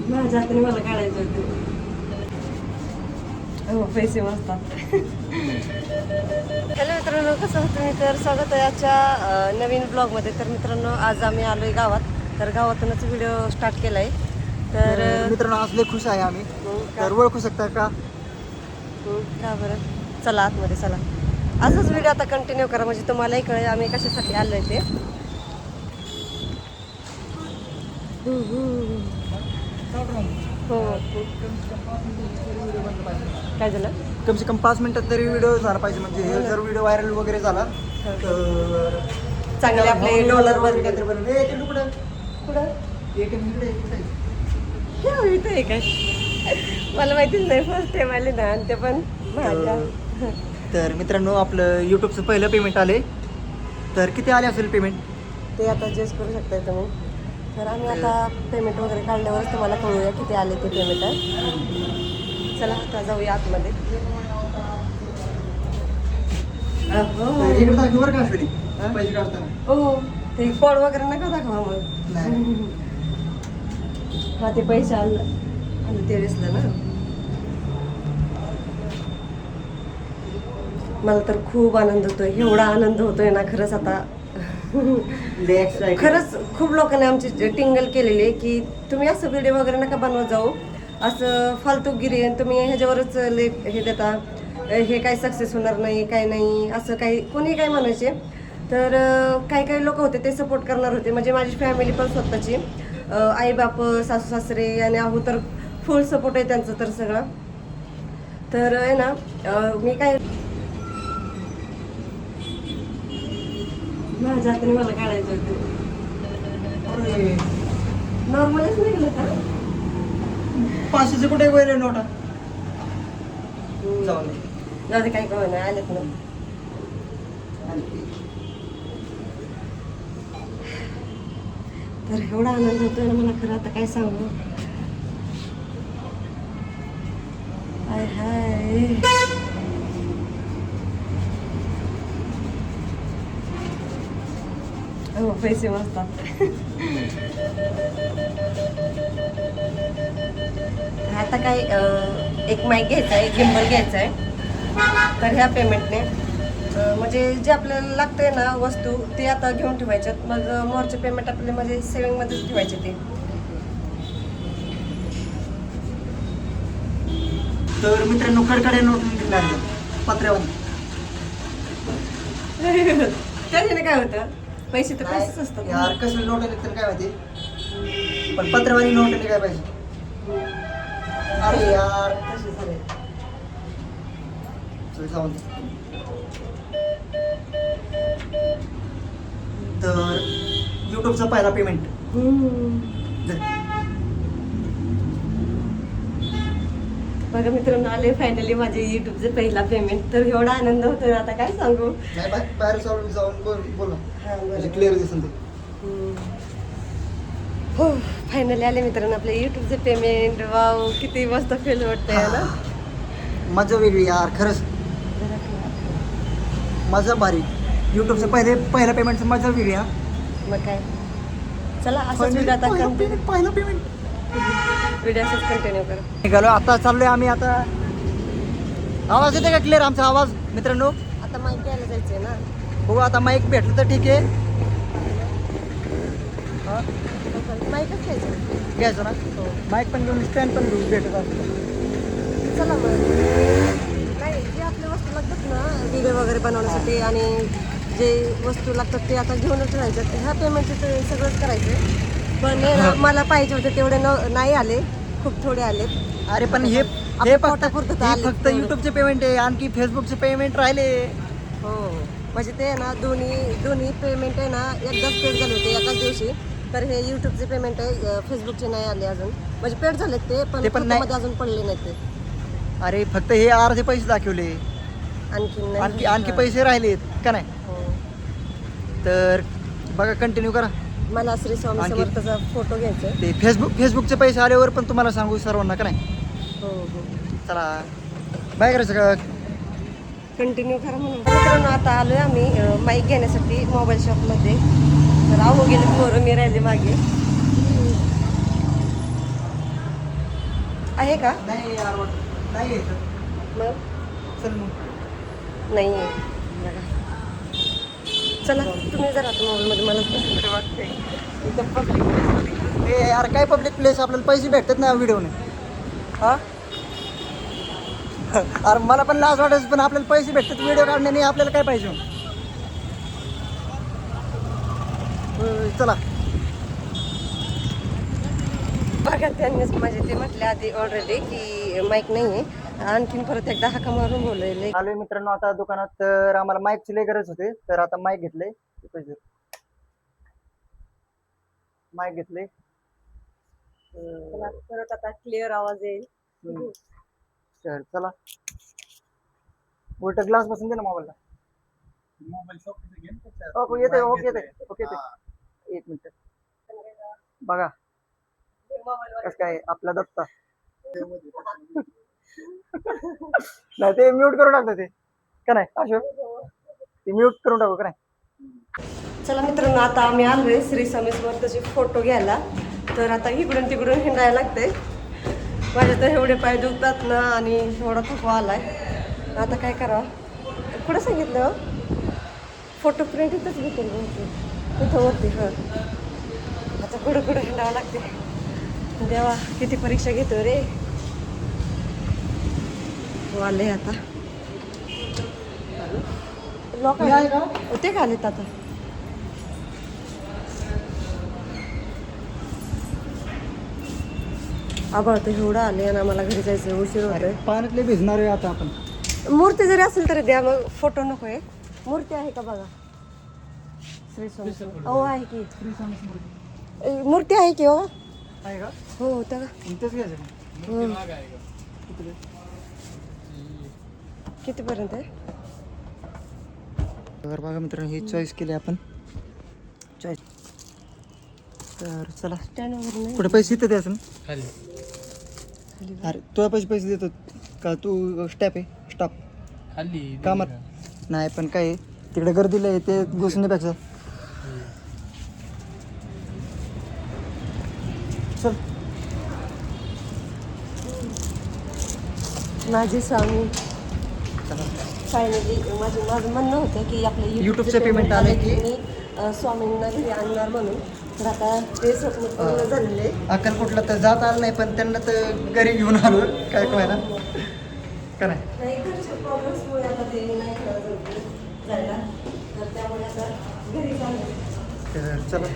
माझ्या हाताने मला काढायचं होतं. हो, पैसे वाचतात. हॅलो मित्रांनो, कसं होतं मी तर स्वागत आहे आजच्या नवीन ब्लॉगमध्ये. तर मित्रांनो, आज आम्ही आलो आहे गावात. तर गावातूनच व्हिडिओ स्टार्ट केला आहे. तर मित्रांनो आज लय खुश आहे आम्ही. तर ओळखू शकता का? का बरं? चला आतमध्ये चला. आजच व्हिडिओ आता कंटिन्यू करा म्हणजे तुम्हालाही कळेल आम्ही कशासाठी आलो आहे ते. हो. काय झालं? कम से कम 5 मिनिटात तरी व्हिडिओ झाला पाहिजे. म्हणजे हे जर व्हिडिओ व्हायरल वगैरे झाला तर चांगले आपले डॉलर वर काहीतरी बनवलं. ए, ते कुठं कुठं ATM इकडे आहे. हे इथं आहे काय? मला माहितीच नाही. फर्स्ट टाइम आले ना आणि ते पण माझ्या. तर मित्रांनो आपलं यूट्यूबचं पहिलं पेमेंट आले. तर किती आले असेल पेमेंट? ते आता जज करू शकताय तुम्ही. तर आम्ही आता पेमेंट वगैरे काढल्यावरच तुम्हाला कळूया किती आले ते पेमेंट आहे. चला आता जाऊया आतमध्ये. इकडे दाखव बरं का अश्विनी, पैसे काढताना. हो, ते कोड वगैरे नका दाखवा मग. नाही. हा ते पैसे आलं ते दिसलं ना. मला तर खूप आनंद होतोय. एवढा आनंद होतोय ना खरंच आता. खरंच खूप लोकांनी आमची टिंगल केलेली आहे की तुम्ही असं व्हिडिओ वगैरे नका बनवत जाऊ, असं फालतूगिरी तुम्ही ह्याच्यावरच हे देता, हे काही सक्सेस होणार नाही, काय नाही, असं काही कोणी काय म्हणायचे. तर काही काही लोक होते ते सपोर्ट करणार होते. म्हणजे माझी फॅमिली पण स्वतःची, आई बाप, सासू सासरे आणि आहू तर फुल सपोर्ट आहे त्यांचं तर सगळं. तर आहे ना मी काय माझ्या हाताने मला काढायचं होतं. नॉर्मलच निघलं का? 500 कुठे वगैरे नोटा जाऊ दे. जाऊ दे, काही कळ नाही आलेत ना. तर एवढा आनंद होतोय ना मला खरं आता काय सांगू. हाय हाय. हो, पैसे वाचतात. आता काय एक माईक घ्यायचा आहे, गिम्बल घ्यायचा आहे. तर ह्या पेमेंटने म्हणजे जे आपल्याला लागतंय ना वस्तू ते आता घेऊन ठेवायच्यात. मग मोरचे पेमेंट आपले म्हणजे सेविंगमध्येच ठेवायचे ते. तर मित्रांनो कडकडे नोट लागले पत्र्यावर. त्याने काय होतं, पैसे तर पैसेच असतात ना. यार कसं नोट आले तर काय माहिती, पण पत्रवारी नोट आली काय पाहिजे. अरे यार तसे झाले. चल जाऊन दे. तर यूट्यूबचा पहिला पेमेंट बघा मित्रांनो, आले फायनली माझे युट्यूबचे पहिला पेमेंट. तर एवढा आनंद होतोय आता काय सांगू. बाहेर जाऊन बोला हा, बरं. क्लिअर दिसून ते. हो, फायनली आले मित्रांनो आपले युट्यूबचे पेमेंट. वाव, किती मस्त फील वाटतंय ना. मजा वेगळी यार खरंच, मजा भारी. यूट्यूबचं पहिल्या पेमेंटचं मजा वेगळी. हा मग काय, चला असंच व्हिडिओ आता पहिला पेमेंट व्हिडिओ असंच कंटिन्यू करा. निघालो आता, चाललोय आम्ही आता. आवाज येते का क्लिअर आमचा आवाज मित्रांनो? आता माईक घ्यायला जायचंय ना. हो, आता माईक भेटलं तर ठीक आहे. माईकच घ्यायचं. घ्यायचं ना. हो, माईक पण घेऊन स्टँड पण घेऊन भेटत असतं. चला मग. नाही, जे आपल्या वस्तू लागतात ना व्हिडिओ वगैरे बनवण्यासाठी आणि जे वस्तू लागतात ते आता घेऊनच राहायचं. ह्या पेमेंटचे ते सगळंच करायचं. पण मला पाहिजे होते तेवढे नाही आले, खूप थोडे आले. अरे पण हे फक्त यूट्यूबचे पेमेंट आहे, आणखी फेसबुकचे पेमेंट राहिले. हो, म्हणजे ते ना दोन्ही पेमेंट आहे ना एकदाच पेड झाले होते एकाच दिवशी. तर हे यूट्यूबचे पेमेंट आहे, फेसबुकचे नाही आले अजून. म्हणजे पेड झालेत ते पण मध्ये अजून पडले नाही ते. अरे फक्त हे अर्धे पैसे दाखवले, आणखी पैसे राहिलेत का नाही. हो, तर बघा कंटिन्यू करा. मला श्री स्वामी समर्थाचा फोटो घ्यायचा आहे. ते फेसबुकचे पैसे आल्यावर पण तुम्हाला सांगू सर्वांना का नाही. हो हो, चला बाय करायचं का. कंटिन्यू करा म्हणून. मित्रांनो आता आलोय आम्ही माईक घेण्यासाठी मोबाईल शॉपमध्ये. तर आहो गेले पोरं, मी राहिले मागे. आहे का? नाही यार नाही येत. मग चल मग. नाही आहे बघा. चला तुम्ही जरा आता मोबाईलमध्ये मला कसं वाटतंय इथं पब्लिक प्लेस. ए यार काय पब्लिक प्लेस, आपल्याला पैसे भेटतात ना व्हिडिओने. हा अरे मला पण लाज वाटायचं, पण आपल्याला पैसे भेटतात व्हिडिओ काढण्याने, आपल्याला काय पाहिजे. चला. बघा त्यांनीच म्हणजे ते म्हटले आधी ऑलरेडी की माईक नाही आहे, आणखीन परत एकदा हाका मारून बोलले. आलोय मित्रांनो आता दुकानात, तर आम्हाला माईकची लय गरज होते, तर आता माईक घेतले. माईक घेतले. परत आता क्लिअर आवाज येईल. तर चला, उलट ग्लास बसून दे ना मोबाईलला. ओके येते ओके येते ओके येते. एक मिनिट बघा कस काय आपला दत्ता. नाही ते म्यूट करून टाकतो ते का नाही अशोक, ते म्यूट करून टाकू का नाही. चला मित्रांनो आता आम्ही आलोय श्री स्वामी समर्थाचे फोटो घ्यायला. तर आता इकडून तिकडून हिंडायला लागते. माझे तर एवढे पाय दुखतात ना आणि एवढा थकवा आलाय. आता काय करावं, कुठं सांगितलं फोटो प्रिंट इथंच भेटेल इथं वरती. आता कुठं कुठं हिंडावं लागते. देवा किती परीक्षा घेतो रे. आले आता लोक ते का आलेत आता. आभाळ तर एवढं आले आणि आम्हाला घरी जायचं उशीर होतोय. पाण्यातले भिजणार आहे आता आपण. मूर्ती जरी असेल तरी द्या, मग फोटो नको आहे. मूर्ती आहे का बघा. श्री स्वामी हो आहे की मूर्ती आहे की हो. आहे का? हो होतं का. इथेच घ्यायचं. कितीपर्यंत आहे. तर बघा मित्रांनो ही चॉईस केली आपण चॉईस. तर चला स्टँडवर नाही कुठे पैसे इथं द्यायचं ना. खाली. अरे तुला पैसे देतो का, तू स्टॅप आहे स्टॉप खाली कामात नाही, पण काय तिकडे गर्दीला आहे ते घुसण्यापेक्षा चल. माझे स्वामी फायनली माझं म्हणणं होतं की आपलं YouTubeचं पेमेंट आलंय की स्वामींना घरी आणणार म्हणून. तर आता ते स्वप्न पूर्ण झालेले. अक्कलकोटला तर जात आलं नाही, पण त्यांना तर घरी घेऊन आलो काय कळायला का नाही. नाही घरच्या प्रॉब्लेम्समुळे आता ते नाही जायला, तर त्यामुळे आता घरी चाललं. तर चला